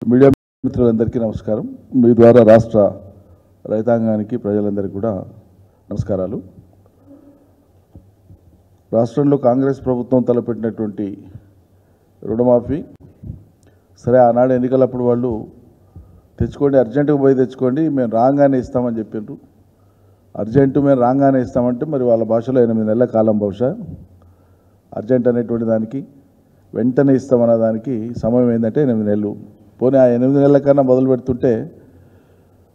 Media మిత్రులందరికీ నమస్కారం. మీ ద్వారా రాష్ట్ర రైతాంగానికి ప్రజలందరికీ కూడా నమస్కారాలు. రాష్ట్రంలో కాంగ్రెస్ ప్రభుత్వం తలపెట్టినటువంటి రుణమాఫీ సరే ఆనాడు ఎన్నికలప్పుడు వాళ్ళు తెచ్చుకోండి, అర్జెంటుగా పోయి తెచ్చుకోండి, మేము రాగానే ఇస్తామని చెప్పిండ్రు. అర్జెంటు మేము రాగానే ఇస్తామంటే మరి వాళ్ళ భాషలో 8 నెలల కాలం, బహుశా అర్జెంట్ అనేటువంటి దానికి వెంటనే ఇస్తామన్న దానికి సమయం ఏంటంటే 8 నెలలు. పోనీ ఆ 8 నెలల కన్నా మొదలు పెడుతుంటే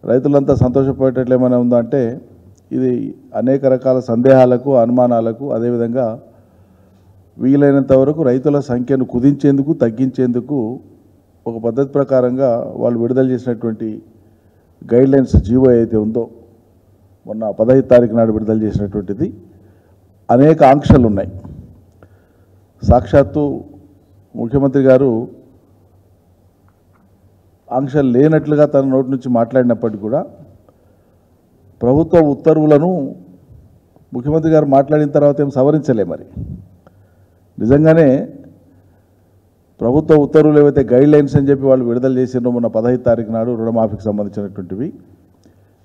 రైతులంతా సంతోషపడేటట్లు ఏమైనా ఉందా అంటే ఇది అనేక రకాల సందేహాలకు, అనుమానాలకు, అదేవిధంగా వీలైనంత వరకు రైతుల సంఖ్యను కుదించేందుకు, తగ్గించేందుకు ఒక పద్ధతి ప్రకారంగా వాళ్ళు విడుదల చేసినటువంటి గైడ్లైన్స్ జీవో అయితే ఉందో మొన్న 15 తారీఖు నాడు విడుదల చేసినటువంటిది అనేక ఆంక్షలు ఉన్నాయి. సాక్షాత్తు ముఖ్యమంత్రి గారు ఆంక్షలు లేనట్లుగా తన నోటి నుంచి మాట్లాడినప్పటికీ కూడా ప్రభుత్వ ఉత్తర్వులను ముఖ్యమంత్రి గారు మాట్లాడిన తర్వాత ఏం సవరించలే. మరి నిజంగానే ప్రభుత్వ ఉత్తర్వులు ఏవైతే గైడ్లైన్స్ అని చెప్పి వాళ్ళు విడుదల చేసినారో మొన్న 15 తారీఖు నాడు రుణమాఫీకి సంబంధించినటువంటివి,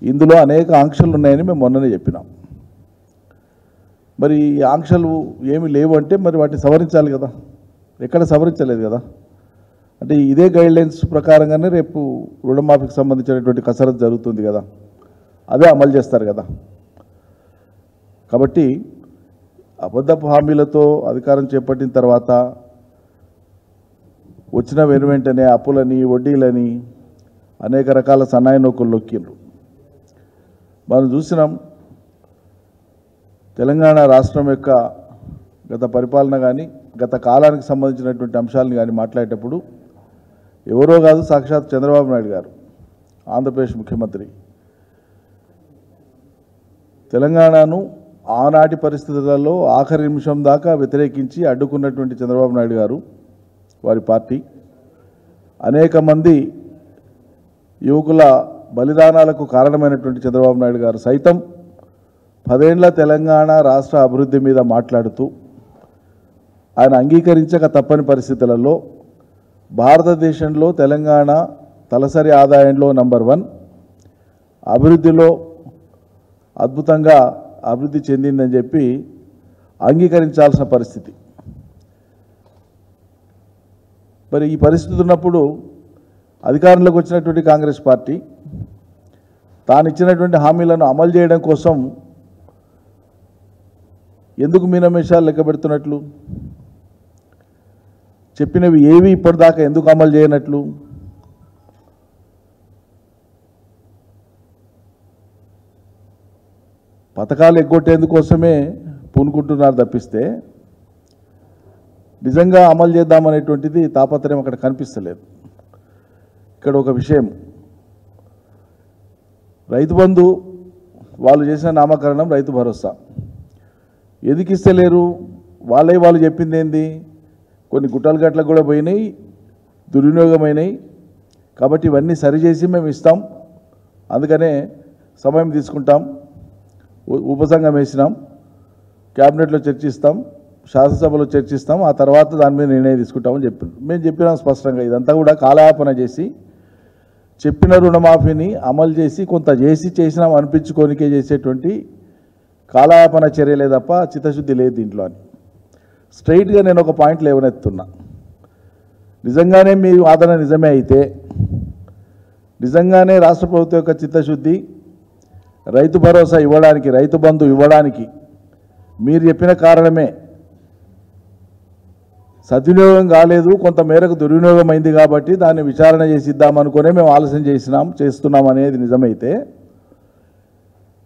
ఇందులో అనేక ఆంక్షలు ఉన్నాయని మేము మొన్ననే చెప్పినాం. మరి ఈ ఆంక్షలు ఏమి లేవు అంటే మరి వాటిని సవరించాలి కదా, ఎక్కడ సవరించలేదు కదా. అంటే ఇదే గైడ్లైన్స్ ప్రకారంగానే రేపు రుణమాఫీకి సంబంధించినటువంటి కసరత్తు జరుగుతుంది కదా, అదే అమలు చేస్తారు కదా. కాబట్టి అబద్ధపు హామీలతో అధికారం చేపట్టిన తర్వాత వచ్చిన వెనువెంటనే అప్పులని, వడ్డీలని అనేక రకాల సన్నాయి నొక్కులు నొక్కిండ్రు. మనం చూసినాం తెలంగాణ రాష్ట్రం యొక్క గత పరిపాలన కానీ గత కాలానికి సంబంధించినటువంటి అంశాలను కానీ మాట్లాడేటప్పుడు ఎవరో కాదు, సాక్షాత్ చంద్రబాబు నాయుడు గారు, ఆంధ్రప్రదేశ్ ముఖ్యమంత్రి, తెలంగాణను ఆనాటి పరిస్థితులలో ఆఖరి నిమిషం దాకా వ్యతిరేకించి అడ్డుకున్నటువంటి చంద్రబాబు నాయుడు గారు, వారి పార్టీ అనేక మంది యువకుల బలిదానాలకు కారణమైనటువంటి చంద్రబాబు నాయుడు గారు సైతం 10 ఏళ్ల తెలంగాణ రాష్ట్ర అభివృద్ధి మీద మాట్లాడుతూ ఆయన అంగీకరించక తప్పని పరిస్థితులలో భారతదేశంలో తెలంగాణ తలసరి ఆదాయంలో నంబర్ 1, అభివృద్ధిలో అద్భుతంగా అభివృద్ధి చెందిందని చెప్పి అంగీకరించాల్సిన పరిస్థితి. మరి ఈ పరిస్థితి ఉన్నప్పుడు అధికారంలోకి వచ్చినటువంటి కాంగ్రెస్ పార్టీ తాను ఇచ్చినటువంటి హామీలను అమలు చేయడం కోసం ఎందుకు మీనమేషాలు లెక్క పెడుతున్నట్లు, చెప్పినవి ఏవి ఇప్పటిదాకా ఎందుకు అమలు చేయనట్లు, పథకాలు ఎగ్గొట్టేందుకోసమే పూనుకుంటున్నారు తప్పిస్తే నిజంగా అమలు చేద్దామనేటువంటిది తాపత్రయం అక్కడ కనిపిస్తలేదు. ఇక్కడ ఒక విషయం, రైతు బంధు వాళ్ళు చేసిన నామకరణం రైతు భరోసా ఎందుకు ఇస్తలేరు? వాళ్ళు చెప్పింది ఏంది, కొన్ని గుట్టలు గట్లకు కూడా పోయినాయి, దుర్వినియోగమైనాయి, కాబట్టి ఇవన్నీ సరిచేసి మేము ఇస్తాం, అందుకనే సమయం తీసుకుంటాం, ఉపసంఘం వేసినాం, క్యాబినెట్లో చర్చిస్తాం, శాసనసభలో చర్చిస్తాం, ఆ తర్వాత దాని మీద నిర్ణయం తీసుకుంటామని చెప్పారు. మేము చెప్పినాం స్పష్టంగా, ఇదంతా కూడా కాలయాపన చేసి చెప్పిన రుణమాఫీని అమలు చేసి కొంత చేసినాం అనిపించుకోనికే చేసేటువంటి కాలయాపన చర్యలే తప్ప చిత్తశుద్ధి లేదు దీంట్లో అని స్ట్రైట్గా నేను ఒక పాయింట్ లేవనెత్తున్నా. నిజంగానే మీ వాదన నిజమే అయితే, నిజంగానే రాష్ట్ర ప్రభుత్వం యొక్క చిత్తశుద్ధి రైతు భరోసా ఇవ్వడానికి, రైతు బంధు ఇవ్వడానికి మీరు చెప్పిన కారణమే సద్వినియోగం కాలేదు, కొంత మేరకు దుర్వినియోగం అయింది కాబట్టి దాన్ని విచారణ చేసి ఇద్దామనుకునే మేము ఆలస్యం చేస్తున్నాం అనేది నిజమైతే,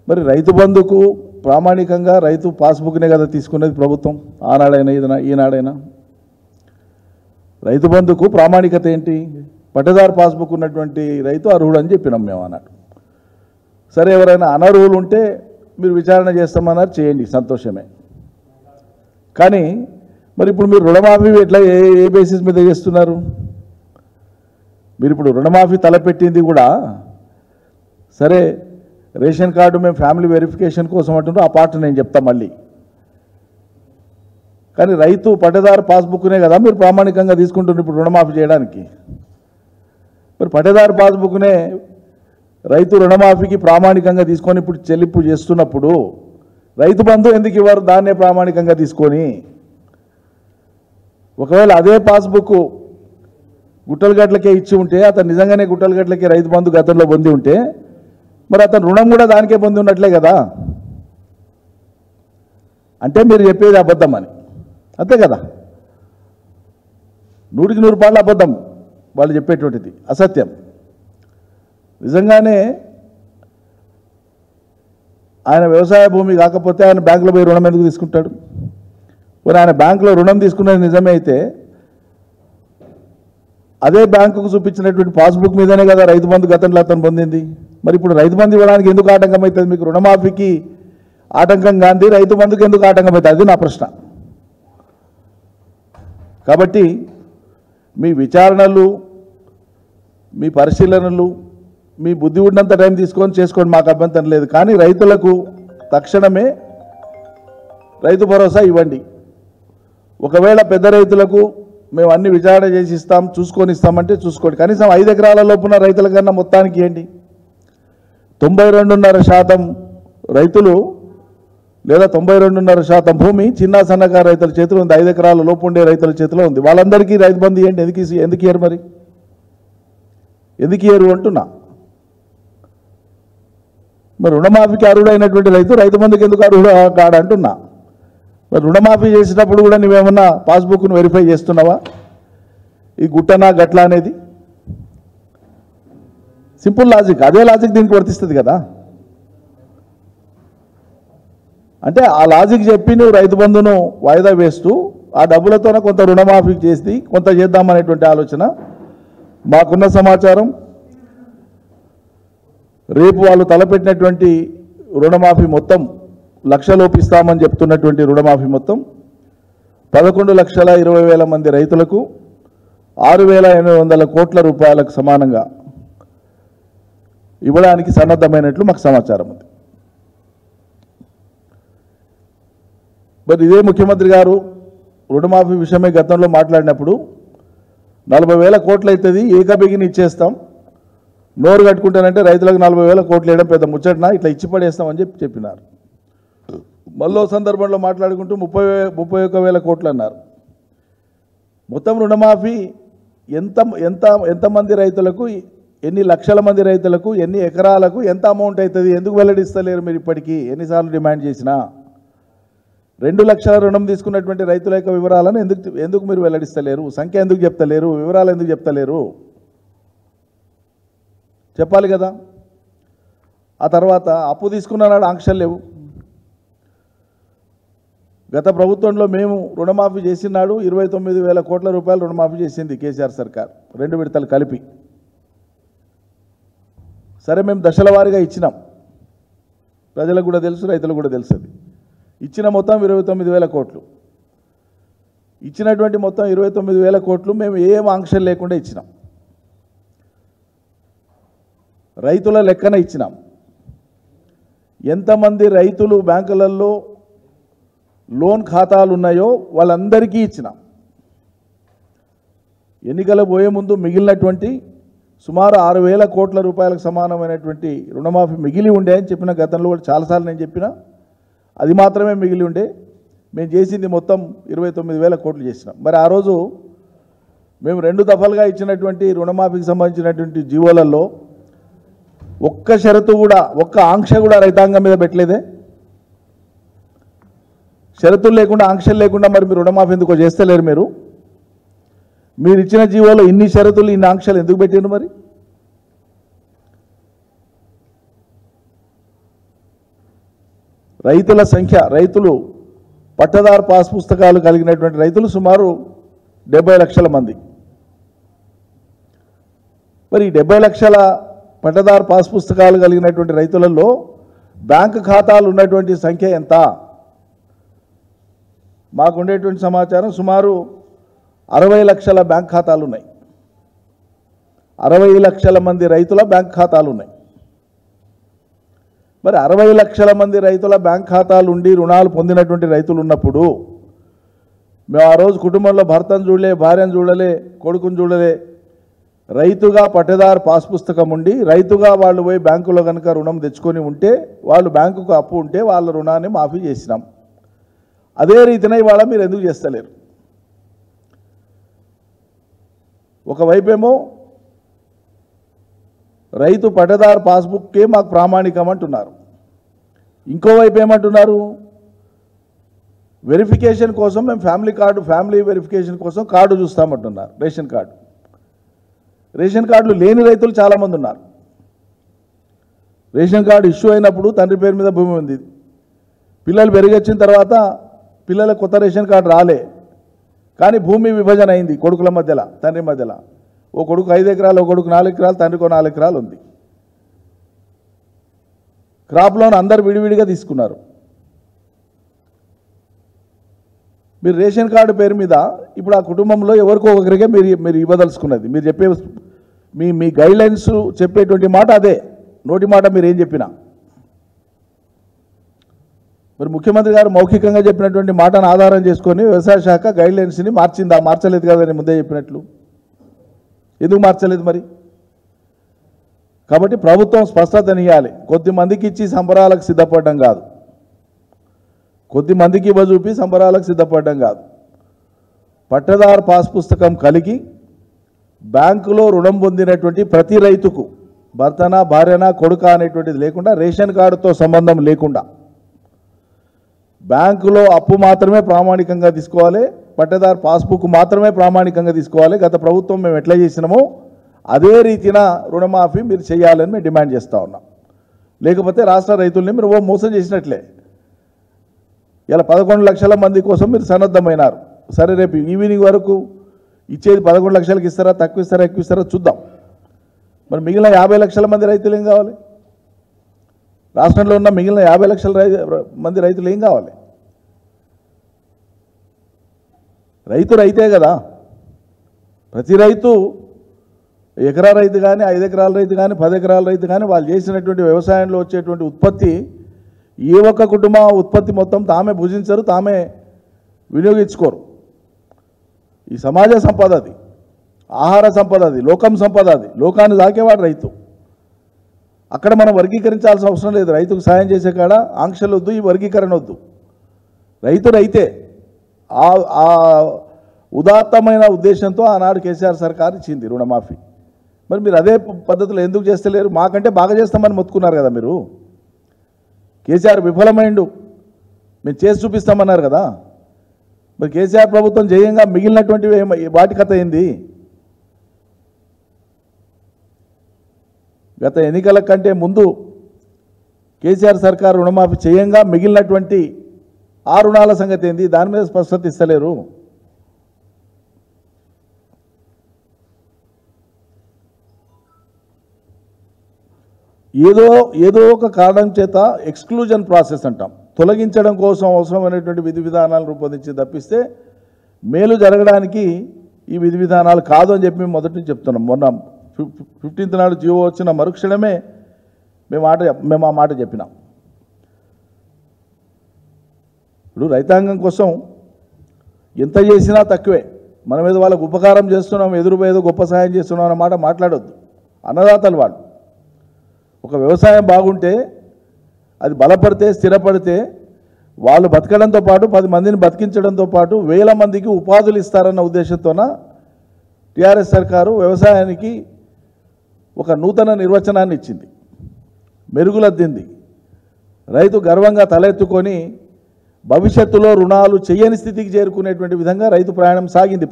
మరి రైతు బంధుకు ప్రామాణికంగా రైతు పాస్బుక్నే కదా తీసుకునేది ప్రభుత్వం, ఆనాడైనా ఈనాడైనా. రైతు బంధుకు ప్రామాణికత ఏంటి? పట్టదారు పాస్బుక్ ఉన్నటువంటి రైతు అర్హుడు అని చెప్పినాం మేము అన్నట్టు. సరే, ఎవరైనా అనర్హులు ఉంటే మీరు విచారణ చేస్తామన్నారు, చేయండి, సంతోషమే. కానీ మరి ఇప్పుడు మీరు రుణమాఫీ ఎట్లా ఏ బేసిస్ మీద చేస్తున్నారు? మీరు ఇప్పుడు రుణమాఫీ తలపెట్టింది కూడా సరే, రేషన్ కార్డు మేము ఫ్యామిలీ వెరిఫికేషన్ కోసం అంటుంటే ఆ పార్ట్ నేను చెప్తా మళ్ళీ. కానీ రైతు పట్టదారు పాస్బుక్నే కదా మీరు ప్రామాణికంగా తీసుకుంటున్నారు ఇప్పుడు రుణమాఫీ చేయడానికి. మరి పట్టేదారు పాస్బుక్నే రైతు రుణమాఫీకి ప్రామాణికంగా తీసుకొని ఇప్పుడు చెల్లింపు చేస్తున్నప్పుడు రైతు బంధు ఎందుకు ఇవ్వరు? దాన్నే ప్రామాణికంగా తీసుకొని ఒకవేళ అదే పాస్బుక్ గుట్టలగట్లకే ఇచ్చి ఉంటే, అతను నిజంగానే గుట్టలగట్లకే రైతు బంధు గతంలో పొంది ఉంటే మరి అతను రుణం కూడా దానికే పొంది ఉన్నట్లే కదా. అంటే మీరు చెప్పేది అబద్ధం అని, అంతే కదా. 100కి 100 పాళ్ళు అబద్ధం వాళ్ళు చెప్పేటువంటిది, అసత్యం. నిజంగానే ఆయన వ్యవసాయ భూమి కాకపోతే ఆయన బ్యాంకులో పోయి రుణం ఎందుకు తీసుకుంటాడు? మరి ఆయన బ్యాంకులో రుణం తీసుకున్నది నిజమే అయితే అదే బ్యాంకుకు చూపించినటువంటి పాస్బుక్ మీదనే కదా రైతు బంధు గతంలో అతను పొందింది. మరి ఇప్పుడు రైతు బంధు ఇవ్వడానికి ఎందుకు ఆటంకం అవుతుంది? మీకు రుణమాఫీకి ఆటంకం గాంధీ రైతు బంధుకి ఎందుకు ఆటంకం అవుతుంది? అది నా ప్రశ్న. కాబట్టి మీ విచారణలు, మీ పరిశీలనలు, మీ బుద్ధి ఉన్నంత టైం తీసుకొని చేసుకోండి, మాకు అభ్యంతరం లేదు. కానీ రైతులకు తక్షణమే రైతు భరోసా ఇవ్వండి. ఒకవేళ పెద్ద రైతులకు మేము అన్ని విచారణ చేసి ఇస్తాం, చూసుకొని ఇస్తామంటే చూసుకోండి. కనీసం 5 ఎకరాల లోపున రైతుల కన్నా మొత్తానికి ఏంటి? 92.5% రైతులు లేదా 92.5% భూమి చిన్న సన్నకారు రైతుల చేతిలో ఉంది. 5 ఎకరాల లోపు ఉండే రైతుల చేతిలో ఉంది. వాళ్ళందరికీ రైతు బంధు ఏంటి? ఎందుకు ఇయ్యరు? మరి ఎందుకు ఇయ్యరు అంటున్నా. మరి రుణమాఫీకి అర్హుడైనటువంటి రైతు బంధుకి ఎందుకు అర్హుడు కాడంటున్నా. మరి రుణమాఫీ చేసేటప్పుడు కూడా నువ్వేమన్నా పాస్బుక్ను వెరిఫై చేస్తున్నావా? ఈ గుట్టనా గట్లా అనేది సింపుల్ లాజిక్. అదే లాజిక్ దీనికి వర్తిస్తుంది కదా. అంటే ఆ లాజిక్ చెప్పి నువ్వు రైతు బంధును వాయిదా వేస్తూ ఆ డబ్బులతోనే కొంత రుణమాఫీ చేసి కొంత చేద్దామనేటువంటి ఆలోచన. మాకున్న సమాచారం రేపు వాళ్ళు తలపెట్టినటువంటి రుణమాఫీ మొత్తం 1 లక్షలోపు ఇస్తామని చెప్తున్నటువంటి రుణమాఫీ మొత్తం 11,20,000 మంది రైతులకు 6,800 కోట్ల రూపాయలకు సమానంగా ఇవ్వడానికి సన్నద్ధమైనట్లు మాకు సమాచారం ఉంది. మరి ఇదే ముఖ్యమంత్రి గారు రుణమాఫీ విషయమై గతంలో మాట్లాడినప్పుడు 40,000 కోట్లు అవుతుంది, ఏకబిగిని ఇచ్చేస్తాం, నోరు కట్టుకుంటానంటే రైతులకు 40,000 కోట్లు వేయడం పెద్ద ముచ్చటనా, ఇట్లా ఇచ్చి పడేస్తామని చెప్పినారు. మళ్ళీ సందర్భంలో మాట్లాడుకుంటూ 31,000 కోట్లు అన్నారు. మొత్తం రుణమాఫీ ఎంతమంది రైతులకు, ఎన్ని లక్షల మంది రైతులకు, ఎన్ని ఎకరాలకు, ఎంత అమౌంట్ అవుతుంది ఎందుకు వెల్లడిస్తలేరు? మీరు ఇప్పటికీ ఎన్నిసార్లు డిమాండ్ చేసినా 2 లక్షల రుణం తీసుకున్నటువంటి రైతుల యొక్క వివరాలను ఎందుకు మీరు వెల్లడిస్తలేరు? సంఖ్య ఎందుకు చెప్తలేరు? వివరాలు ఎందుకు చెప్తలేరు? చెప్పాలి కదా. ఆ తర్వాత అప్పు తీసుకున్నాడు, ఆంక్షలు లేవు. గత ప్రభుత్వంలో మేము రుణమాఫీ చేసినాడు 29,000 కోట్ల రూపాయలు రుణమాఫీ చేసింది కేసీఆర్ సర్కార్, 2 విడతలు కలిపి. సరే, మేము దశల వారీగా ఇచ్చినాం, ప్రజలకు కూడా తెలుసు, రైతులకు కూడా తెలుసు. అది ఇచ్చిన మొత్తం 29,000 కోట్లు. ఇచ్చినటువంటి మొత్తం 29,000 కోట్లు మేము ఏం ఆంక్షలు లేకుండా ఇచ్చినాం. రైతుల లెక్కన ఇచ్చినాం. ఎంతమంది రైతులు బ్యాంకులలో లోన్ ఖాతాలు ఉన్నాయో వాళ్ళందరికీ ఇచ్చినాం. ఎన్నికలు పోయే ముందు మిగిలినటువంటి సుమారు 6,000 కోట్ల రూపాయలకు సమానమైనటువంటి రుణమాఫీ మిగిలి ఉండే అని చెప్పిన గతంలో కూడా చాలాసార్లు నేను చెప్పిన. అది మాత్రమే మిగిలి ఉండే. మేము చేసింది మొత్తం 29,000 కోట్లు చేసినాం. మరి ఆ రోజు మేము 2 దఫలుగా ఇచ్చినటువంటి రుణమాఫీకి సంబంధించినటువంటి జీవోలలో ఒక్క షరతు కూడా, ఒక్క ఆంక్ష కూడా రైతాంగం మీద పెట్టలేదే. షరతులు లేకుండా, ఆంక్షలు లేకుండా మరి మీరు రుణమాఫీ ఎందుకో చేస్తలేరు? మీరు ఇచ్చిన జీవోలో ఇన్ని షరతులు, ఇన్ని ఆంక్షలు ఎందుకు పెట్టారు? మరి రైతుల సంఖ్య, రైతులు పట్టదారు పాస్ పుస్తకాలు కలిగినటువంటి రైతులు సుమారు 70 లక్షల మంది. మరి 70 లక్షల పట్టదారు పాస్ పుస్తకాలు కలిగినటువంటి రైతులలో బ్యాంకు ఖాతాలు ఉన్నటువంటి సంఖ్య ఎంత? మాకు ఉండేటువంటి సమాచారం సుమారు 60 లక్షల బ్యాంక్ ఖాతాలు ఉన్నాయి. 60 లక్షల మంది రైతుల బ్యాంక్ ఖాతాలు ఉన్నాయి. మరి 60 లక్షల మంది రైతుల బ్యాంక్ ఖాతాలు ఉండి రుణాలు పొందినటువంటి రైతులు ఉన్నప్పుడు మేము ఆ రోజు కుటుంబంలో భర్తను చూడలే, భార్యను చూడలే, కొడుకును చూడలే, రైతుగా పట్టదారు పాస్ పుస్తకం ఉండి రైతుగా వాళ్ళు పోయి బ్యాంకులో కనుక రుణం తెచ్చుకొని ఉంటే వాళ్ళు బ్యాంకుకు అప్పు ఉంటే వాళ్ళ రుణాన్ని మాఫీ చేసినాం. అదే రీతిన ఇవాళ మీరు ఎందుకు చేస్తలేరు? ఒకవైపేమో రైతు పట్టదారు పాస్బుక్కే మాకు ప్రామాణికం అంటున్నారు, ఇంకోవైపు ఏమంటున్నారు, వెరిఫికేషన్ కోసం మేము ఫ్యామిలీ వెరిఫికేషన్ కోసం కార్డు చూస్తామంటున్నారు. రేషన్ కార్డులు లేని రైతులు చాలామంది ఉన్నారు. రేషన్ కార్డు ఇష్యూ అయినప్పుడు తండ్రి పేరు మీద భూమి ఉంది, పిల్లలు పెరిగొచ్చిన తర్వాత పిల్లలకు కొత్త రేషన్ కార్డు రాలే, కానీ భూమి విభజన అయింది కొడుకుల మధ్యలో, తండ్రి మధ్యలో. ఓ కొడుకు 5 ఎకరాలు, ఓ కొడుకు 4 ఎకరాలు, తండ్రికో 4 ఎకరాలు ఉంది. క్రాప్ లోన్ అందరు విడివిడిగా తీసుకున్నారు. మీరు రేషన్ కార్డు పేరు మీద ఇప్పుడు ఆ కుటుంబంలో ఎవరికో ఒకరికే మీరు ఇవ్వదలుచుకున్నది. మీరు చెప్పే మీ గైడ్లైన్స్ చెప్పేటువంటి మాట అదే, నోటి మాట మీరు ఏం చెప్పినా. మరి ముఖ్యమంత్రి గారు మౌఖికంగా చెప్పినటువంటి మాటను ఆధారం చేసుకొని వ్యవసాయ శాఖ గైడ్లైన్స్ని మార్చిందా? మార్చలేదు కదా నేను ముందే చెప్పినట్లు. ఎందుకు మార్చలేదు మరి? కాబట్టి ప్రభుత్వం స్పష్టతనియాలి. కొద్దిమందికి ఇచ్చి సంబరాలకు సిద్ధపడడం కాదు, కొద్దిమందికి ఇవ్వజూపి సంబరాలకు సిద్ధపడడం కాదు. పట్టదారు పాస్ పుస్తకం కలిగి బ్యాంకులో రుణం పొందినటువంటి ప్రతి రైతుకు భర్తనా భార్యనా కొడుక అనేటువంటిది లేకుండా, రేషన్ కార్డుతో సంబంధం లేకుండా బ్యాంకులో అప్పు మాత్రమే ప్రామాణికంగా తీసుకోవాలి, పట్టదారు పాస్బుక్ మాత్రమే ప్రామాణికంగా తీసుకోవాలి. గత ప్రభుత్వం మేము ఎట్లా చేసినామో అదే రీతిన రుణమాఫీ మీరు చేయాలని మేము డిమాండ్ చేస్తూ ఉన్నాం. లేకపోతే రాష్ట్ర రైతుల్ని మీరు మోసం చేసినట్లే. ఇలా 11 లక్షల మంది కోసం మీరు సన్నద్ధమైనారు. సరే, రేపు ఈవినింగ్ వరకు ఇచ్చేది 11 లక్షలకు ఇస్తారా, తక్కువ ఇస్తారా, ఎక్కువ ఇస్తారా చూద్దాం. మరి మిగిలిన 50 లక్షల మంది రైతులు ఏం కావాలి? రాష్ట్రంలో ఉన్న మిగిలిన 50 లక్షల మంది రైతులు ఏం కావాలి? రైతే కదా. ప్రతి రైతు ఎకరా రైతు కానీ, 5 ఎకరాల రైతు కానీ, 10 ఎకరాల రైతు కానీ, వాళ్ళు చేసినటువంటి వ్యవసాయంలో వచ్చేటువంటి ఉత్పత్తి, ఏ ఒక్క కుటుంబం ఉత్పత్తి మొత్తం తామే భుజించరు, తామే వినియోగించుకోరు. ఈ సమాజ సంపద అది, ఆహార సంపద అది, లోకం సంపద అది. లోకాన్ని దాకేవాడు రైతు. అక్కడ మనం వర్గీకరించాల్సిన అవసరం లేదు. రైతుకు సాయం చేసే కాడ ఆంక్షలు వద్దు, ఈ వర్గీకరణ వద్దు. రైతే ఆ ఉదాత్తమైన ఉద్దేశంతో ఆనాడు కేసీఆర్ సర్కార్ ఇచ్చింది రుణమాఫీ. మరి మీరు అదే పద్ధతిలో ఎందుకు చేస్తలేరు? మాకంటే బాగా చేస్తామని మొత్తుకున్నారు కదా మీరు. కేసీఆర్ విఫలమైండు, మేము చేసి చూపిస్తామన్నారు కదా. మరి కేసీఆర్ ప్రభుత్వం జయంగా మిగిలినటువంటివి వాటి కథ ఏంది? గత ఎన్నికల కంటే ముందు కేసీఆర్ సర్కార్ రుణమాఫీ చేయంగా మిగిలినటువంటి ఆ రుణాల సంగతి ఏంది? దాని మీద స్పష్టత ఇస్తలేరు. ఏదో ఒక కారణం చేత ఎక్స్క్లూజన్ ప్రాసెస్ అంటాం, తొలగించడం కోసం అవసరమైనటువంటి విధి విధానాలు రూపొందించి తప్పిస్తే మేలు జరగడానికి ఈ విధి విధానాలు కాదు అని చెప్పి మేము మొదటి నుంచి చెప్తున్నాం. మొన్న 15th నాడు జీవో వచ్చిన మరుక్షణమే మేము ఆ మాట చెప్పినాం. ఇప్పుడు రైతాంగం కోసం ఎంత చేసినా తక్కువే. మనం ఏదో వాళ్ళకు ఉపకారం చేస్తున్నాం, ఎదురుపోయేదో గొప్ప సాయం చేస్తున్నాం అన్న మాట మాట్లాడొద్దు. అన్నదాతలు వాళ్ళు. ఒక వ్యవసాయం బాగుంటే, అది బలపడితే, స్థిరపడితే వాళ్ళు బతకడంతో పాటు 10 మందిని బతికించడంతో పాటు 1000 మందికి ఉపాధులు ఇస్తారన్న ఉద్దేశంతోన టీఆర్ఎస్ సర్కారు వ్యవసాయానికి ఒక నూతన నిర్వచనాన్ని ఇచ్చింది, మెరుగులద్దింది. రైతు గర్వంగా తలెత్తుకొని భవిష్యత్తులో రుణాలు చేయని స్థితికి చేరుకునేటువంటి విధంగా రైతు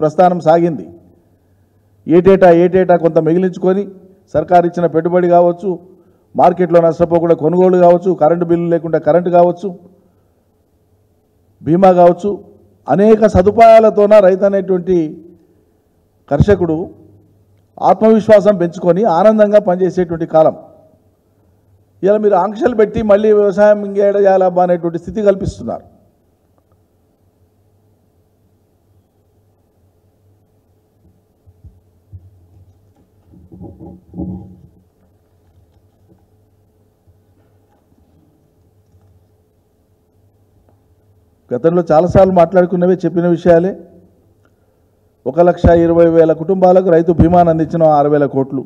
ప్రస్థానం సాగింది. ఏటేటా కొంత మిగిలించుకొని సర్కారు ఇచ్చిన పెట్టుబడి కావచ్చు, మార్కెట్లో నష్టపోకుండా కొనుగోలు కావచ్చు, కరెంటు బిల్లు లేకుండా కరెంటు కావచ్చు, బీమా కావచ్చు, అనేక సదుపాయాలతోన రైతు అనేటువంటి కర్షకుడు ఆత్మవిశ్వాసం పెంచుకొని ఆనందంగా పనిచేసేటువంటి కాలం. ఇలా మీరు ఆంక్షలు పెట్టి మళ్ళీ వ్యవసాయం ఇంకేడ చేయాలబ్బా అనేటువంటి స్థితి కల్పిస్తున్నారు. గతంలో చాలాసార్లు మాట్లాడుకున్నవే, చెప్పిన విషయాలే. 1,20,000 కుటుంబాలకు రైతు బీమాను అందించిన 6,000 కోట్లు.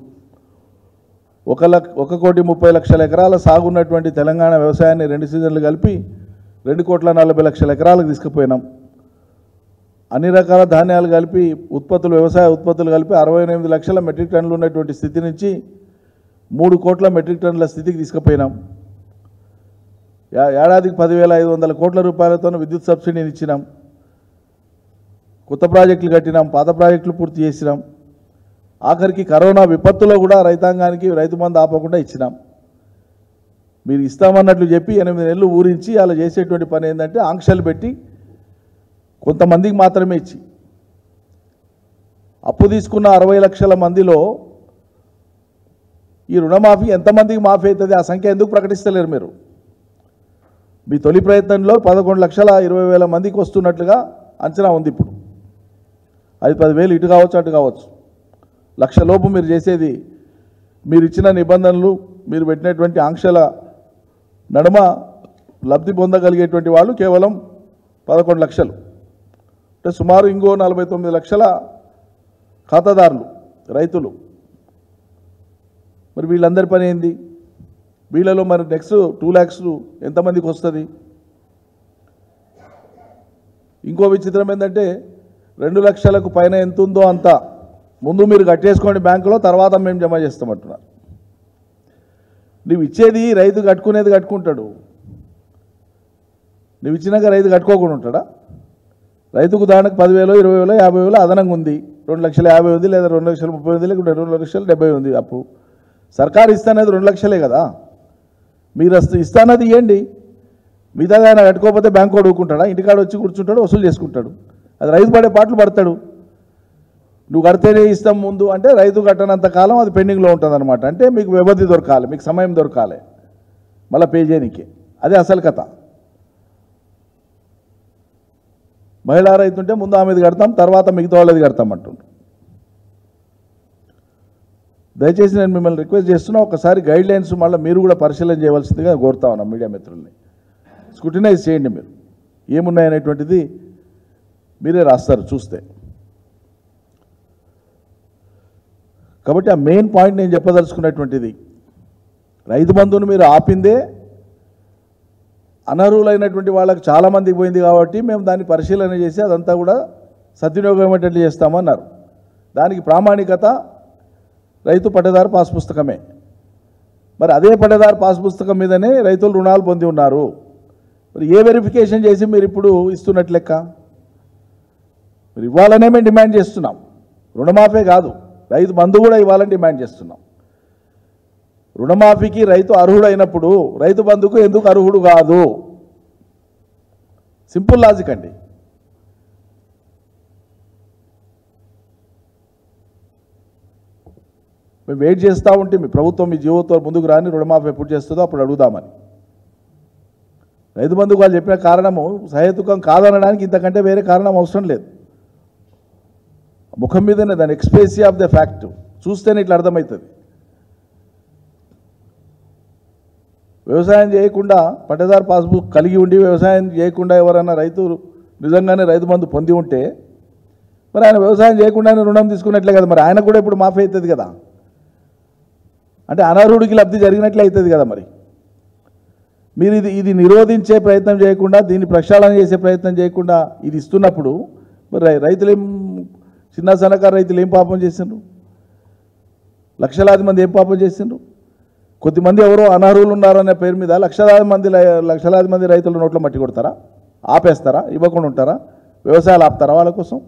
1,30,00,000 ఎకరాల సాగున్నటువంటి తెలంగాణ వ్యవసాయాన్ని 2 సీజన్లు కలిపి 2,40,00,000 ఎకరాలకు తీసుకుపోయినాం. అన్ని రకాల ధాన్యాలు కలిపి వ్యవసాయ ఉత్పత్తులు కలిపి 68 లక్షల మెట్రిక్ టన్నులు ఉన్నటువంటి స్థితి నుంచి 3 కోట్ల మెట్రిక్ టన్నుల స్థితికి తీసుకుపోయినాం. ఏడాదికి 10,500 కోట్ల రూపాయలతో విద్యుత్ సబ్సిడీని ఇచ్చినాం. కొత్త ప్రాజెక్టులు కట్టినాం, పాత ప్రాజెక్టులు పూర్తి చేసినాం. ఆఖరికి కరోనా విపత్తులో కూడా రైతాంగానికి రైతు బంధు ఆపకుండా ఇచ్చినాం. మీరు ఇస్తామన్నట్లు చెప్పి 8 నెలలు ఊరించి అలా చేసేటువంటి పని ఏంటంటే ఆంక్షలు పెట్టి కొంతమందికి మాత్రమే ఇచ్చి అప్పు తీసుకున్న 60 లక్షల మందిలో ఈ రుణమాఫీ ఎంతమందికి మాఫీ అవుతుంది ఆ సంఖ్య ఎందుకు ప్రకటిస్తలేరు మీరు? మీ తొలి ప్రయత్నంలో 11,20,000 మందికి వస్తున్నట్లుగా అంచనా ఉంది. ఇప్పుడు అది 10,000 ఇటు కావచ్చు అటు కావచ్చు. 1,00,000 లోపు మీరు చేసేది, మీరు ఇచ్చిన నిబంధనలు, మీరు పెట్టినటువంటి ఆంక్షల నడుమ లబ్ధి పొందగలిగేటువంటి వాళ్ళు కేవలం 11 లక్షలు. అంటే సుమారు ఇంకో 49 లక్షల ఖాతాదారులు రైతులు. మరి వీళ్ళందరి పని ఏంది? వీళ్ళలో మరి నెక్స్ట్ 2 lakhs ఎంతమందికి వస్తుంది? ఇంకో విచిత్రం ఏంటంటే 2 లక్షలకు పైన ఎంత ఉందో అంత ముందు మీరు కట్టేసుకోండి బ్యాంకులో, తర్వాత మేము జమ చేస్తామంటున్నారు. నువ్వు ఇచ్చేది రైతు కట్టుకునేది కట్టుకుంటాడు, నువ్వు ఇచ్చినాక రైతు కట్టుకోకుండా ఉంటాడా? రైతుకు దానికి 10,000, 20,000, 50,000 అదనంగా ఉంది. 2,50,000 ఉంది, లేదా 2,30,000 ఉంది, లేకుంటే 2,70,000 ఉంది అప్పు. సర్కారు ఇస్తానేది 2 లక్షలే కదా. మీరు ఇస్తానది ఇవ్వండి, మిగతాది ఆయన కట్టుకోకపోతే బ్యాంకు వాడు ఊరుకుంటాడా? ఇంటికాడ వచ్చి కూర్చుంటాడు, వసూలు చేసుకుంటాడు. అది రైతు పడే పాటలు పడతాడు. నువ్వు కడితేనే ఇస్తాం ముందు అంటే రైతు కట్టనంత కాలం అది పెండింగ్లో ఉంటుంది అనమాట. అంటే మీకు వ్యవధి దొరకాలి, మీకు సమయం దొరకాలి మళ్ళీ పే చేయడానికి. అదే అసలు కథ. మహిళా రైతు ఉంటే ముందు ఆమెది కడతాం, తర్వాత మిగతా వాళ్ళది కడతాం అంటుండ్రు. దయచేసి నేను మిమ్మల్ని రిక్వెస్ట్ చేస్తున్నా, ఒకసారి గైడ్ లైన్స్ మళ్ళీ మీరు కూడా పరిశీలన చేయవలసిందిగా కోరుతా ఉన్నాం. మీడియా మిత్రుల్ని స్క్రూటినైజ్ చేయండి. మీరు ఏమున్నాయనేటువంటిది మీరే రాస్తారు చూస్తే. కాబట్టి ఆ మెయిన్ పాయింట్ నేను చెప్పదలుచుకున్నటువంటిది, రైతు బంధువును మీరు ఆపిందే అనర్హులైనటువంటి వాళ్ళకి చాలామందికి పోయింది కాబట్టి మేము దాన్ని పరిశీలన చేసి అదంతా కూడా సద్వినియోగం అయ్యేటట్లు చేస్తామన్నారు. దానికి ప్రామాణికత రైతు పట్టేదారు పాస్ పుస్తకమే. మరి అదే పట్టేదారు పాస్ పుస్తకం మీదనే రైతులు రుణాలు పొంది ఉన్నారు. మరి ఏ వెరిఫికేషన్ చేసి మీరు ఇప్పుడు ఇస్తున్నట్లు లెక్క? మీరు ఇవ్వాలనే మేము డిమాండ్ చేస్తున్నాం. రుణమాఫీ కాదు, రైతు బంధు కూడా ఇవ్వాలని డిమాండ్ చేస్తున్నాం. రుణమాఫీకి రైతు అర్హుడైనప్పుడు రైతు బంధుకు ఎందుకు అర్హుడు కాదు? సింపుల్ లాజిక్ అండి. మేము వెయిట్ చేస్తూ ఉంటే మీ ప్రభుత్వం మీ జీవోతో ముందుకు రాని రుణమాఫీ ఎప్పుడు చేస్తుందో అప్పుడు అడుగుదామని. రైతు బంధుకు వాళ్ళు చెప్పిన కారణము సహేతుకం కాదనడానికి ఇంతకంటే వేరే కారణం అవసరం లేదు. ముఖం మీదనే దాని ఎక్స్ప్రెసీ ఆఫ్ ద ఫ్యాక్ట్ చూస్తేనే ఇట్లా అర్థమవుతుంది. వ్యవసాయం చేయకుండా పట్టేదారు పాస్బుక్ కలిగి ఉండి వ్యవసాయం చేయకుండా ఎవరైనా రైతు నిజంగానే రైతు బంధు పొంది ఉంటే మరి ఆయన వ్యవసాయం చేయకుండానే రుణం తీసుకున్నట్లే కదా. మరి ఆయన కూడా ఇప్పుడు మాఫీ అవుతుంది కదా. అంటే అనర్హుడికి లబ్ధి జరిగినట్లే అవుతుంది కదా. మరి మీరు ఇది నిరోధించే ప్రయత్నం చేయకుండా, దీన్ని ప్రక్షాళన చేసే ప్రయత్నం చేయకుండా ఇది ఇస్తున్నప్పుడు మరి రైతులు చిన్న సన్నకారు రైతులు ఏం పాపం చేసిండ్రు? లక్షలాది మంది ఏం పాపం చేసిండ్రు? కొద్దిమంది ఎవరో అనర్హులు ఉన్నారనే పేరు మీద లక్షలాది మంది రైతుల నోట్లో మట్టి కొడతారా? ఆపేస్తారా? ఇవ్వకుండా ఉంటారా? వ్యవసాయాలు ఆపుతారా వాళ్ళ కోసం?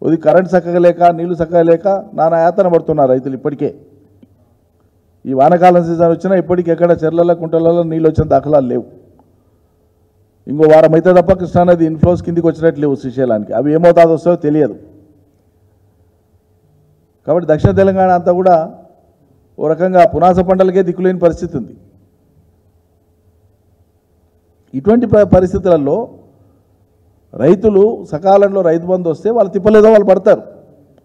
అది కరెంట్ చక్కగా లేక, నీళ్లు చక్కగా లేక నానా యాతన పడుతున్నారు రైతులు ఇప్పటికే. ఈ వానకాలం సీజన్ వచ్చినా ఇప్పటికి ఎక్కడ చెర్లలో కుంటలలో నీళ్ళు వచ్చిన దాఖలాలు లేవు. ఇంకో వారం అయితే తప్ప కృష్ణానది ఇన్ఫ్లోస్ కిందికి వచ్చినట్లు లేవు శ్రీశైలానికి. అవి ఏమవుతాదో వస్తుందో తెలియదు. కాబట్టి దక్షిణ తెలంగాణ అంతా కూడా ఓ రకంగా పునాస పంటలకే దిక్కులేని పరిస్థితి ఉంది. ఇటువంటి పరిస్థితులలో రైతులు సకాలంలో రైతు బంధు వస్తే వాళ్ళు తిప్పలేదో వాళ్ళు పడతారు.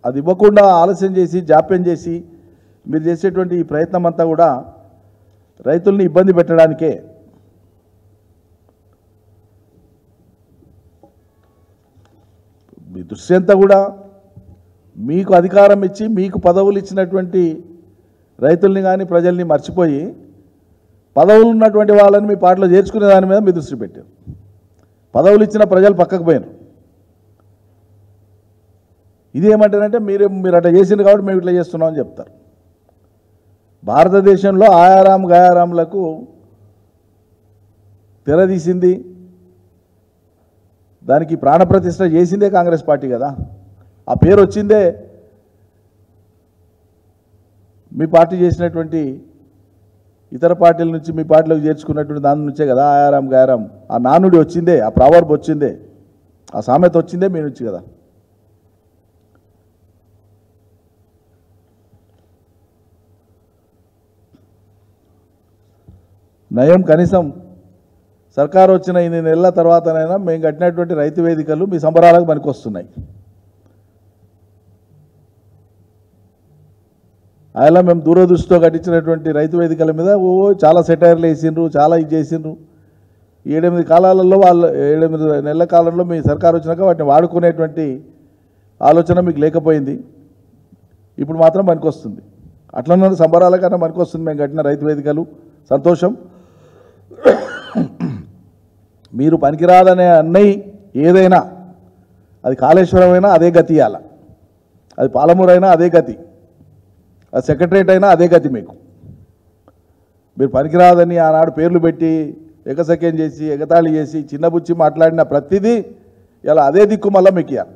అది ఇవ్వకుండా ఆలస్యం చేసి జాప్యం చేసి మీరు చేసేటువంటి ఈ ప్రయత్నం అంతా కూడా రైతుల్ని ఇబ్బంది పెట్టడానికే. దృష్టి అంతా కూడా మీకు అధికారం ఇచ్చి మీకు పదవులు ఇచ్చినటువంటి రైతుల్ని కానీ ప్రజల్ని మర్చిపోయి పదవులు ఉన్నటువంటి వాళ్ళని మీ పార్టీలో చేర్చుకునే దాని మీద మీ దృష్టి పెట్టారు. పదవులు ఇచ్చిన ప్రజలు పక్కకు పోయారు. ఇది ఏమంటారంటే మీరు అట్లా చేసింది కాబట్టి మేము ఇట్లా చేస్తున్నామని చెప్తారు. భారతదేశంలో ఆయారాం గయారాంలకు తెరదీసింది, దానికి ప్రాణప్రతిష్ఠ చేసిందే కాంగ్రెస్ పార్టీ కదా. ఆ పేరు వచ్చిందే మీ పార్టీ చేసినటువంటి ఇతర పార్టీల నుంచి మీ పార్టీలోకి చేర్చుకున్నటువంటి దాని నుంచే కదా. ఆయారాం గయారాం ఆ నానుడి వచ్చిందే, ఆ ప్రావర్బ్ వచ్చిందే, ఆ సామెత వచ్చిందే మీ నుంచి కదా. నయం కనీసం సర్కారు వచ్చిన 8 నెలల తర్వాతనైనా మేము కట్టినటువంటి రైతు వేదికలు మీ సంబరాలకు పనికొస్తున్నాయి. అలా మేము దూరదృష్టితో కట్టించినటువంటి రైతు వేదికల మీద చాలా సెటైర్లు వేసిండ్రు, చాలా ఇది చేసిండ్రు. 7-8 కాలాలలో 7-8 నెలల కాలంలో మీ సర్కారు వచ్చినాక వాటిని వాడుకునేటువంటి ఆలోచన మీకు లేకపోయింది. ఇప్పుడు మాత్రం పనికొస్తుంది. అట్లన్న సంబరాల కన్నా పనికొస్తుంది మేము కట్టిన రైతు వేదికలు. సంతోషం. మీరు పనికిరాదనే అన్నయ్య ఏదైనా, అది కాళేశ్వరం అయినా అదే గతి ఇవ్వాల, అది పాలమూరు అయినా అదే గతి, అది సెక్రటరేట్ అయినా అదే గతి. మీరు పనికిరాదని ఆనాడు పేర్లు పెట్టి ఎగసక్యం చేసి ఎగతాళి చేసి చిన్నబుచ్చి మాట్లాడిన ప్రతిదీ ఇలా అదే దిక్కు మళ్ళీ మీకు ఇవ్వాలి.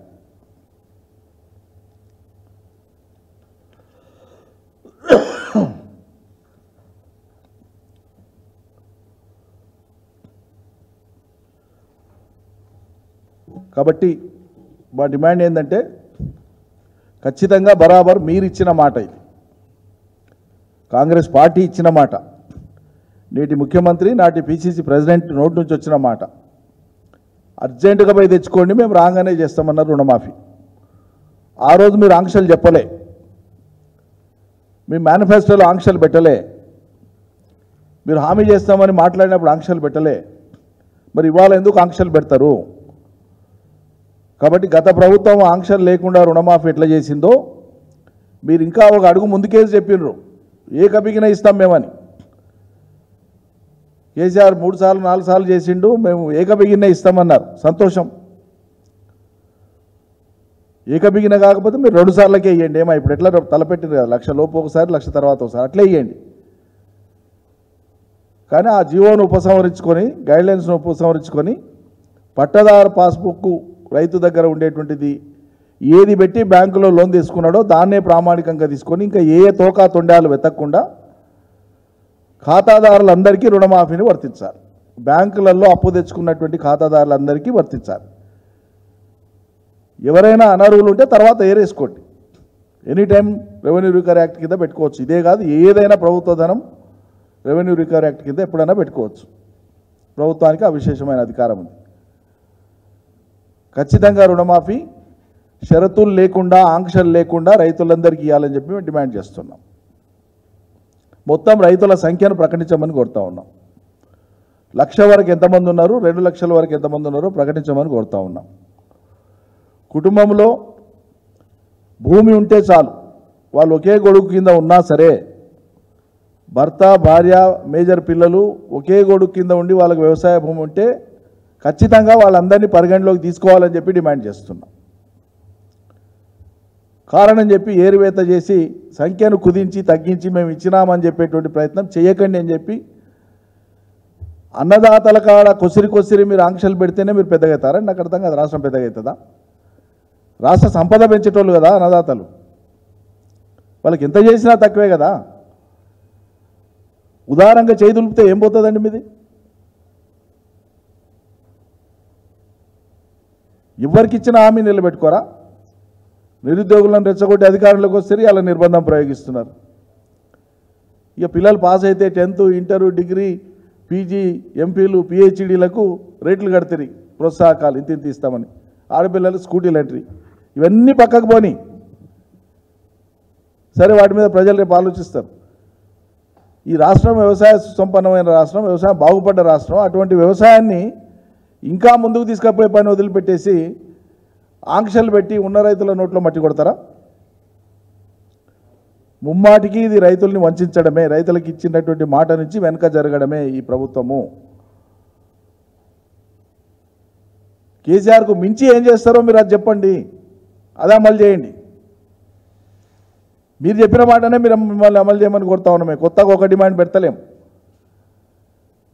కాబట్టి మా డిమాండ్ ఏంటంటే ఖచ్చితంగా బరాబర్ మీరు ఇచ్చిన మాట, ఇది కాంగ్రెస్ పార్టీ ఇచ్చిన మాట, నేటి ముఖ్యమంత్రి నాటి పిసిసి ప్రెసిడెంట్ నోటి నుంచి వచ్చిన మాట, అర్జెంటుగా పోయి తెచ్చుకోండి, మేము రాగానే చేస్తామన్నారు రుణమాఫీ. ఆ రోజు మీరు ఆంక్షలు చెప్పలే, మీ మేనిఫెస్టోలో ఆంక్షలు పెట్టలే, మీరు హామీ చేస్తామని మాట్లాడినప్పుడు ఆంక్షలు పెట్టలే. మరి ఇవాళ ఎందుకు ఆంక్షలు పెడతారు? కాబట్టి గత ప్రభుత్వం ఆంక్షలు లేకుండా రుణమాఫీ ఎట్లా చేసిందో మీరు ఇంకా ఒక అడుగు ముందుకేసి చెప్పినరు, ఏకబిగిన ఇస్తాం మేమని. కేసీఆర్ 3 సార్లు 4 సార్లు చేసిండు, మేము ఏకబిగిన ఇస్తామన్నారు. సంతోషం. ఏకబిగిన కాకపోతే మీరు 2 సార్లకే ఇవ్వండి. ఏమో ఇప్పుడు ఎట్లా తలపెట్టింది కదా, 1,00,000 లోపు ఒకసారి, 1,00,000 తర్వాత ఒకసారి అట్లే ఇవ్వండి. కానీ ఆ జీవోను ఉపసంహరించుకొని, గైడ్లైన్స్ను ఉపసంహరించుకొని, పట్టదారు పాస్బుక్ రైతు దగ్గర ఉండేటువంటిది ఏది పెట్టి బ్యాంకులో లోన్ తీసుకున్నాడో దాన్నే ప్రామాణికంగా తీసుకొని ఇంకా ఏ తోకా తొండాలు వెతకకుండా ఖాతాదారులందరికీ రుణమాఫీని వర్తించాలి. బ్యాంకులలో అప్పు తెచ్చుకున్నటువంటి ఖాతాదారులందరికీ వర్తించాలి. ఎవరైనా అనర్హులు ఉంటే తర్వాత ఏరేసుకోండి, any time revenue recovery act కింద పెట్టుకోవచ్చు. ఇదే కాదు, ఏదైనా ప్రభుత్వ ధనం రెవెన్యూ రికవరీ యాక్ట్ కింద ఎప్పుడైనా పెట్టుకోవచ్చు. ప్రభుత్వానికి ఆ విశేషమైన అధికారం ఉంది. ఖచ్చితంగా రుణమాఫీ షరతులు లేకుండా, ఆంక్షలు లేకుండా రైతులందరికీ ఇవ్వాలని చెప్పి మేము డిమాండ్ చేస్తున్నాం. మొత్తం రైతుల సంఖ్యను ప్రకటించమని కోరుతా ఉన్నాం. 1,00,000 వరకు ఎంతమంది ఉన్నారు, 2 లక్షల వరకు ఎంతమంది ఉన్నారో ప్రకటించమని కోరుతా ఉన్నాం. కుటుంబంలో భూమి ఉంటే చాలు, వాళ్ళు ఒకే గొడుగు కింద ఉన్నా సరే, భర్త భార్య మేజర్ పిల్లలు ఒకే గొడుగు కింద ఉండి వాళ్ళకి వ్యవసాయ భూమి ఉంటే ఖచ్చితంగా వాళ్ళందరినీ పరిగణలోకి తీసుకోవాలని చెప్పి డిమాండ్ చేస్తున్నాం. కారణం చెప్పి ఏరువేత చేసి సంఖ్యను కుదించి తగ్గించి మేము ఇచ్చినామని చెప్పేటువంటి ప్రయత్నం చేయకండి అని చెప్పి, అన్నదాతల కాడ కొసిరి మీరు ఆంక్షలు పెడితేనే మీరు పెద్దగా అవుతారని నాకు అర్థం కాదు. రాష్ట్రం పెద్దగా అవుతుందా? రాష్ట్ర సంపద పెంచేటోళ్ళు కదా అన్నదాతలు, వాళ్ళకి ఎంత చేసినా తక్కువే కదా. ఉదారంగా చేయి దులిపితే ఏం పోతుందండి మీది? ఎవరికి ఇచ్చిన హామీ నిలబెట్టుకోరా? నిరుద్యోగులను రెచ్చగొట్టి అధికారంలోకి వస్తే అలా నిర్బంధం ప్రయోగిస్తున్నారు. ఇక పిల్లలు పాస్ అయితే 10th, ఇంటర్, డిగ్రీ, పీజీ, ఎంపీలు, పిహెచ్డీలకు రేట్లు కడతారు, ప్రోత్సాహకాలు ఇంత ఇస్తామని. ఆడపిల్లలు స్కూటీలు ఎంట్రీ, ఇవన్నీ పక్కకు పోని. సరే, వాటి మీద ప్రజలు రేపు ఆలోచిస్తారు. ఈ రాష్ట్రం వ్యవసాయ సుసంపన్నమైన రాష్ట్రం, వ్యవసాయం బాగుపడ్డ రాష్ట్రం. అటువంటి వ్యవసాయాన్ని ఇంకా ముందుకు తీసుకుపోయే పని వదిలిపెట్టేసి ఆంక్షలు పెట్టి ఉన్న రైతుల నోట్లో మట్టి కొడతారా? ముమ్మాటికి ఇది రైతుల్ని వంచడమే, రైతులకు ఇచ్చినటువంటి మాట నుంచి వెనక జరగడమే ఈ ప్రభుత్వము. కేసీఆర్కు మించి ఏం చేస్తారో మీరు అది చెప్పండి, అది అమలు చేయండి. మీరు చెప్పిన మాటనే మీరు మిమ్మల్ని అమలు చేయమని కోరుతా ఉన్నామే. కొత్తగా ఒక డిమాండ్ పెడతలేం.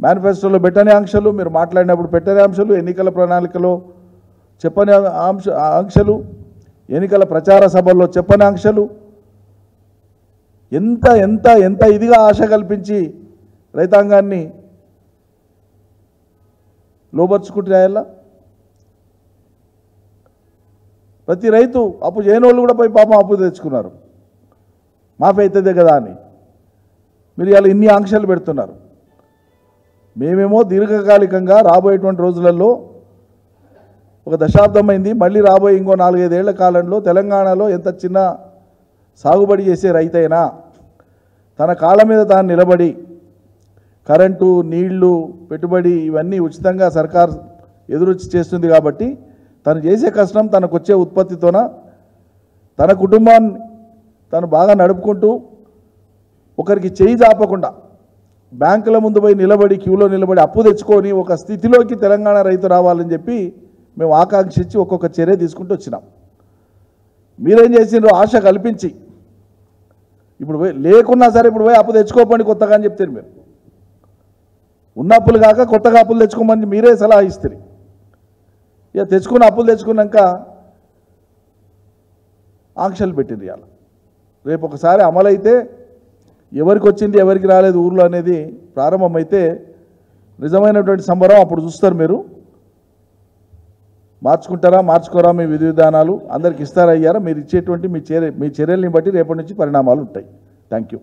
మేనిఫెస్టోలో పెట్టని ఆంక్షలు, మీరు మాట్లాడినప్పుడు పెట్టని ఆంక్షలు, ఎన్నికల ప్రణాళికలో చెప్పని ఆంక్షలు, ఎన్నికల ప్రచార సభల్లో చెప్పని ఆంక్షలు, ఎంత ఎంత ఎంత ఇదిగా ఆశ కల్పించి రైతాంగాన్ని లోబర్చుకుంటే రాయాలా? ప్రతి రైతు అప్పు చేయని వాళ్ళు కూడా పోయి పాపం అప్పు తెచ్చుకున్నారు, మాఫీ అవుతుంది కదా అని. మీరు ఇలా ఇన్ని ఆంక్షలు పెడుతున్నారు. మేమేమో దీర్ఘకాలికంగా రాబోయేటువంటి రోజులలో ఒక దశాబ్దం అయింది, మళ్ళీ రాబోయే ఇంకో 4-5 ఏళ్ల కాలంలో తెలంగాణలో ఎంత చిన్న సాగుబడి చేసే రైతైనా తన కాళ్ళ మీద తాను నిలబడి కరెంటు, నీళ్లు, పెట్టుబడి ఇవన్నీ ఉచితంగా సర్కార్ ఎదురొచ్చి చేస్తుంది కాబట్టి తను చేసే కష్టం, తనకు వచ్చే ఉత్పత్తితోన తన కుటుంబాన్ని తను బాగా నడుపుకుంటూ ఒకరికి చేయి జాపకుండా బ్యాంకుల ముందు పోయి నిలబడి క్యూలో నిలబడి అప్పు తెచ్చుకొని ఒక స్థితిలోకి తెలంగాణ రైతు రావాలని చెప్పి మేము ఆకాంక్షించి ఒక్కొక్క చర్య తీసుకుంటూ వచ్చినాం. మీరేం చేసిండ్రు? ఆశ కల్పించి ఇప్పుడు లేకున్నా సరే ఇప్పుడు పోయి అప్పు తెచ్చుకోపండి కొత్తగా అని చెప్తారు. మీరు ఉన్న అప్పులు కాక కొత్తగా అప్పులు తెచ్చుకోమని మీరే సలహా ఇస్తారు. ఇక తెచ్చుకున్న అప్పులు తెచ్చుకున్నాక ఆంక్షలు పెట్టింది. ఇవాళ రేపు ఒకసారి అమలైతే ఎవరికి వచ్చింది ఎవరికి రాలేదు ఊర్లో అనేది ప్రారంభమైతే నిజమైనటువంటి సంబరం అప్పుడు చూస్తారు. మీరు మార్చుకుంటారా మార్చుకోరా మీ విధి విధానాలు అందరికి ఇస్తారా అయ్యారా? మీరు ఇచ్చేటువంటి మీ చర్యల్ని బట్టి రేపటి నుంచి పరిణామాలు ఉంటాయి. Thank you.